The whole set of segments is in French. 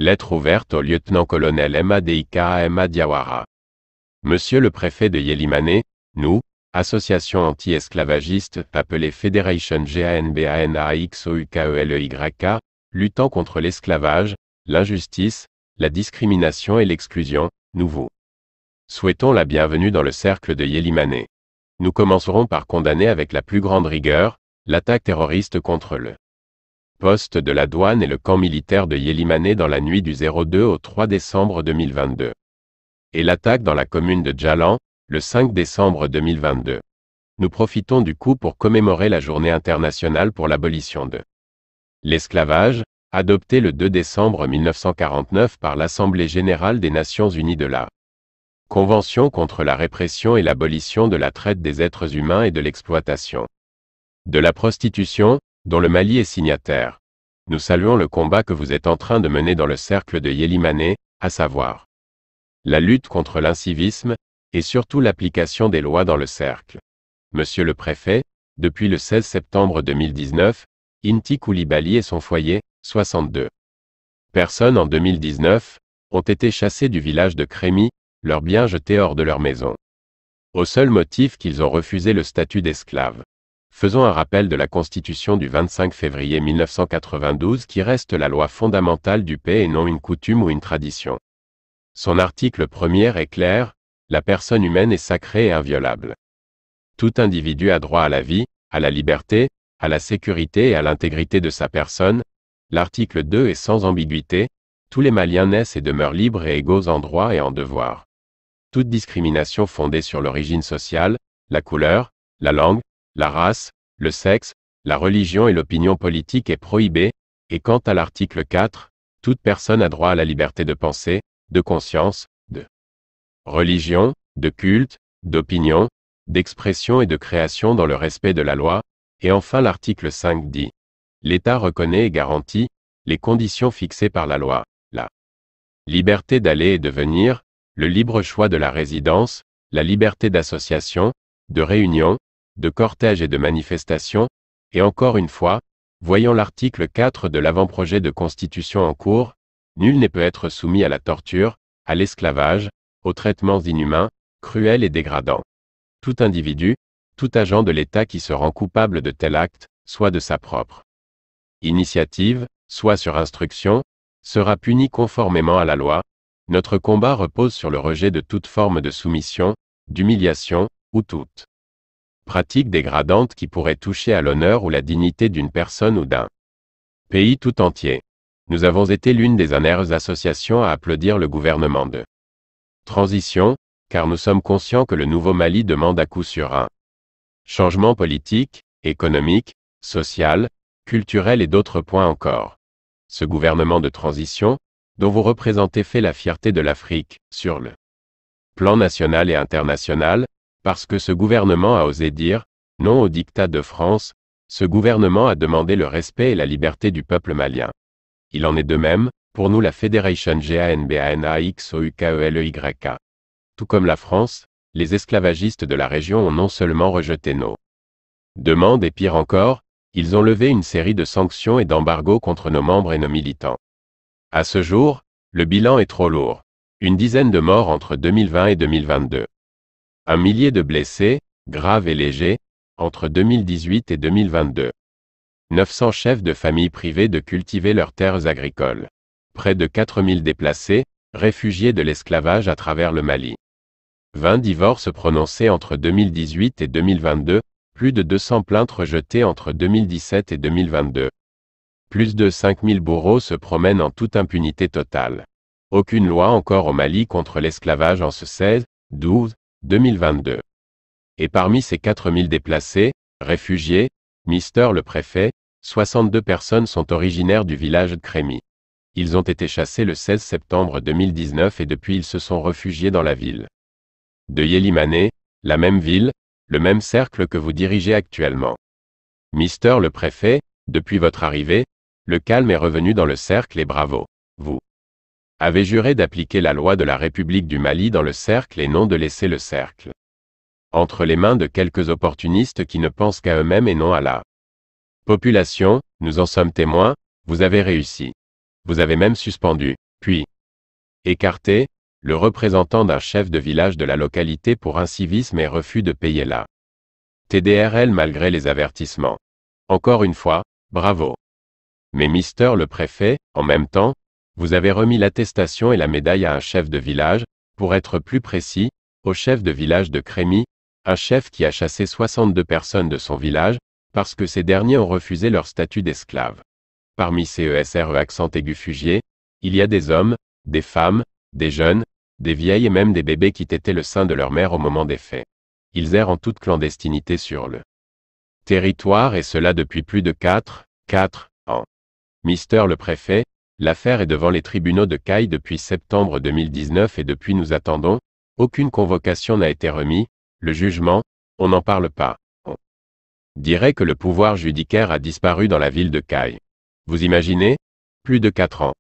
Lettre ouverte au lieutenant-colonel Madika Diawara. Monsieur le préfet de Yélimane, nous, association anti-esclavagiste appelée Fédération GANBANAXOUKELEYK, luttant contre l'esclavage, l'injustice, la discrimination et l'exclusion, nous vous souhaitons la bienvenue dans le cercle de Yélimane. Nous commencerons par condamner avec la plus grande rigueur l'attaque terroriste contre le poste de la douane et le camp militaire de Yélimane dans la nuit du 02 au 3 décembre 2022. Et l'attaque dans la commune de Djalan, le 5 décembre 2022. Nous profitons du coup pour commémorer la journée internationale pour l'abolition de l'esclavage, adoptée le 2 décembre 1949 par l'Assemblée générale des Nations unies de la Convention contre la répression et l'abolition de la traite des êtres humains et de l'exploitation de la prostitution, dont le Mali est signataire. Nous saluons le combat que vous êtes en train de mener dans le cercle de Yélimane, à savoir la lutte contre l'incivisme, et surtout l'application des lois dans le cercle. Monsieur le préfet, depuis le 16 septembre 2019, Inti Koulibaly et son foyer, 62 personnes en 2019, ont été chassées du village de Crémy, leurs biens jetés hors de leur maison. Au seul motif qu'ils ont refusé le statut d'esclave. Faisons un rappel de la Constitution du 25 février 1992 qui reste la loi fondamentale du pays et non une coutume ou une tradition. Son article 1er est clair, la personne humaine est sacrée et inviolable. Tout individu a droit à la vie, à la liberté, à la sécurité et à l'intégrité de sa personne. L'article 2 est sans ambiguïté, tous les Maliens naissent et demeurent libres et égaux en droit et en devoir. Toute discrimination fondée sur l'origine sociale, la couleur, la langue, la race, le sexe, la religion et l'opinion politique est prohibée, et quant à l'article 4, toute personne a droit à la liberté de pensée, de conscience, de religion, de culte, d'opinion, d'expression et de création dans le respect de la loi, et enfin l'article 5 dit « L'État reconnaît et garantit les conditions fixées par la loi, la liberté d'aller et de venir, le libre choix de la résidence, la liberté d'association, de réunion, de cortège et de manifestation, et encore une fois, voyons l'article 4 de l'avant-projet de constitution en cours, nul ne peut être soumis à la torture, à l'esclavage, aux traitements inhumains, cruels et dégradants. Tout individu, tout agent de l'État qui se rend coupable de tel acte, soit de sa propre initiative, soit sur instruction, sera puni conformément à la loi. Notre combat repose sur le rejet de toute forme de soumission, d'humiliation, ou toute pratique dégradante qui pourrait toucher à l'honneur ou la dignité d'une personne ou d'un pays tout entier. Nous avons été l'une des dernières associations à applaudir le gouvernement de transition, car nous sommes conscients que le nouveau Mali demande à coup sûr un changement politique, économique, social, culturel et d'autres points encore. Ce gouvernement de transition, dont vous représentez fait la fierté de l'Afrique, sur le plan national et international, parce que ce gouvernement a osé dire « non au diktat de France », ce gouvernement a demandé le respect et la liberté du peuple malien. Il en est de même, pour nous la Fédération GANBANAXOUKELEYK. Tout comme la France, les esclavagistes de la région ont non seulement rejeté nos demandes et pire encore, ils ont levé une série de sanctions et d'embargos contre nos membres et nos militants. À ce jour, le bilan est trop lourd. Une dizaine de morts entre 2020 et 2022. Un millier de blessés, graves et légers, entre 2018 et 2022. 900 chefs de famille privés de cultiver leurs terres agricoles. Près de 4000 déplacés, réfugiés de l'esclavage à travers le Mali. 20 divorces prononcés entre 2018 et 2022, plus de 200 plaintes rejetées entre 2017 et 2022. Plus de 5000 bourreaux se promènent en toute impunité totale. Aucune loi encore au Mali contre l'esclavage en ce 16, 12, 2022. Et parmi ces 4000 déplacés, réfugiés, Mister le préfet, 62 personnes sont originaires du village de Crémy. Ils ont été chassés le 16 septembre 2019 et depuis ils se sont réfugiés dans la ville de Yélimane, la même ville, le même cercle que vous dirigez actuellement. Mister le préfet, depuis votre arrivée, le calme est revenu dans le cercle et bravo, vous avez juré d'appliquer la loi de la République du Mali dans le cercle et non de laisser le cercle entre les mains de quelques opportunistes qui ne pensent qu'à eux-mêmes et non à la population. Nous en sommes témoins, vous avez réussi. Vous avez même suspendu Puis, écarté, le représentant d'un chef de village de la localité pour incivisme et refus de payer la TDRL malgré les avertissements. Encore une fois, bravo. Mais Mister le préfet, en même temps, vous avez remis l'attestation et la médaille à un chef de village, pour être plus précis, au chef de village de Crémy, un chef qui a chassé 62 personnes de son village, parce que ces derniers ont refusé leur statut d'esclave. Parmi ces ESRE accent aigu fugier, il y a des hommes, des femmes, des jeunes, des vieilles et même des bébés qui tétaient le sein de leur mère au moment des faits. Ils errent en toute clandestinité sur le territoire et cela depuis plus de 4 ans. Mister le préfet, l'affaire est devant les tribunaux de Caille depuis septembre 2019 et depuis nous attendons, aucune convocation n'a été remise, le jugement, on n'en parle pas. On dirait que le pouvoir judiciaire a disparu dans la ville de Caille. Vous imaginez? Plus de 4 ans.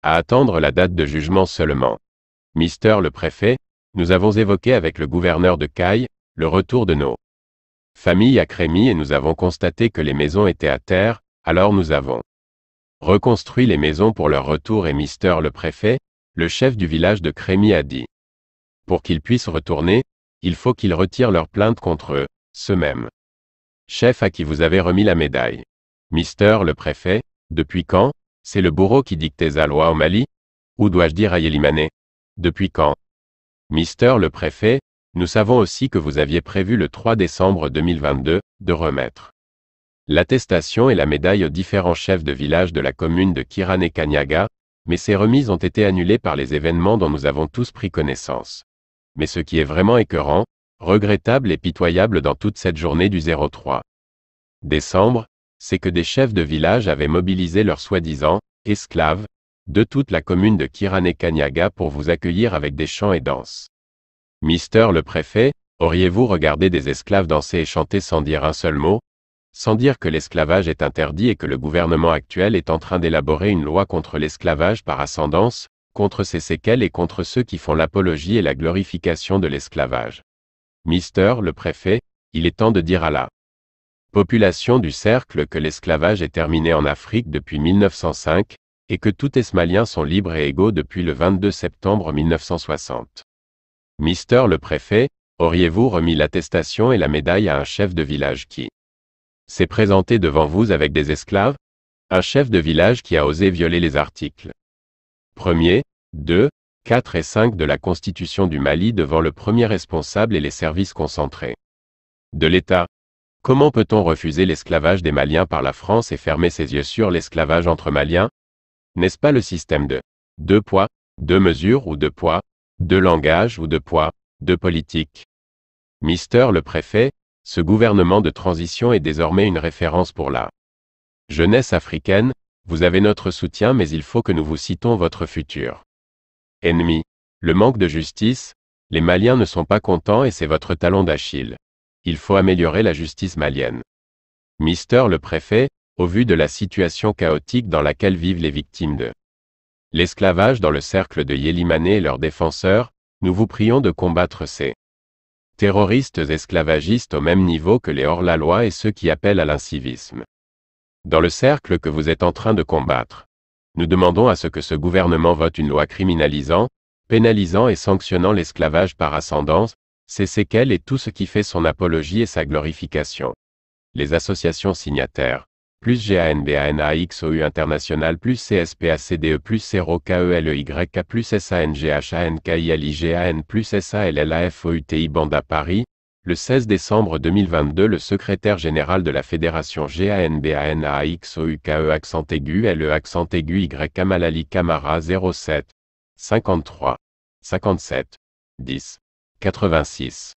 À attendre la date de jugement seulement. Mister le préfet, nous avons évoqué avec le gouverneur de Caille, le retour de nos familles à Crémy et nous avons constaté que les maisons étaient à terre, alors nous avons reconstruit les maisons pour leur retour et Mister le préfet, le chef du village de Crémy a dit. Pour qu'ils puissent retourner, il faut qu'ils retirent leur plainte contre eux, ceux-mêmes. Chef à qui vous avez remis la médaille. Mister le préfet, depuis quand? C'est le bourreau qui dictait la loi au Mali? Ou dois-je dire à Yélimané? Depuis quand? Mister le préfet, nous savons aussi que vous aviez prévu le 3 décembre 2022, de remettre l'attestation et la médaille aux différents chefs de village de la commune de Kirané-Kanyaga, mais ces remises ont été annulées par les événements dont nous avons tous pris connaissance. Mais ce qui est vraiment écœurant, regrettable et pitoyable dans toute cette journée du 03 décembre, c'est que des chefs de village avaient mobilisé leurs soi-disant esclaves de toute la commune de Kirané-Kanyaga pour vous accueillir avec des chants et danses. Mister le préfet, auriez-vous regardé des esclaves danser et chanter sans dire un seul mot? Sans dire que l'esclavage est interdit et que le gouvernement actuel est en train d'élaborer une loi contre l'esclavage par ascendance, contre ses séquelles et contre ceux qui font l'apologie et la glorification de l'esclavage. Mister le préfet, il est temps de dire à la population du cercle que l'esclavage est terminé en Afrique depuis 1905, et que tous Esmaliens sont libres et égaux depuis le 22 septembre 1960. Mister le préfet, auriez-vous remis l'attestation et la médaille à un chef de village qui s'est présenté devant vous avec des esclaves? Un chef de village qui a osé violer les articles 1er, 2, 4 et 5 de la Constitution du Mali devant le premier responsable et les services concentrés de l'État. Comment peut-on refuser l'esclavage des Maliens par la France et fermer ses yeux sur l'esclavage entre Maliens? N'est-ce pas le système de 2 poids, 2 mesures ou 2 poids, 2 langages ou 2 poids, 2 politiques? Mister le préfet, ce gouvernement de transition est désormais une référence pour la jeunesse africaine, vous avez notre soutien mais il faut que nous vous citons votre futur ennemi. Le manque de justice, les Maliens ne sont pas contents et c'est votre talon d'Achille. Il faut améliorer la justice malienne. Mister le préfet, au vu de la situation chaotique dans laquelle vivent les victimes de l'esclavage dans le cercle de Yélimané et leurs défenseurs, nous vous prions de combattre ces terroristes esclavagistes au même niveau que les hors-la-loi et ceux qui appellent à l'incivisme. Dans le cercle que vous êtes en train de combattre, nous demandons à ce que ce gouvernement vote une loi criminalisant, pénalisant et sanctionnant l'esclavage par ascendance, ses séquelles et tout ce qui fait son apologie et sa glorification. Les associations signataires, plus GANBANAXOU International plus CSPACDE plus CERO-KELEYK plus SANGHANKILIGAN plus SALLAFOUTI Banda Paris, le 16 décembre 2022 le secrétaire général de la Fédération GANBANAXOUKE accent aigu LE accent aigu Y Kamalali Camara 07 53 57 10 86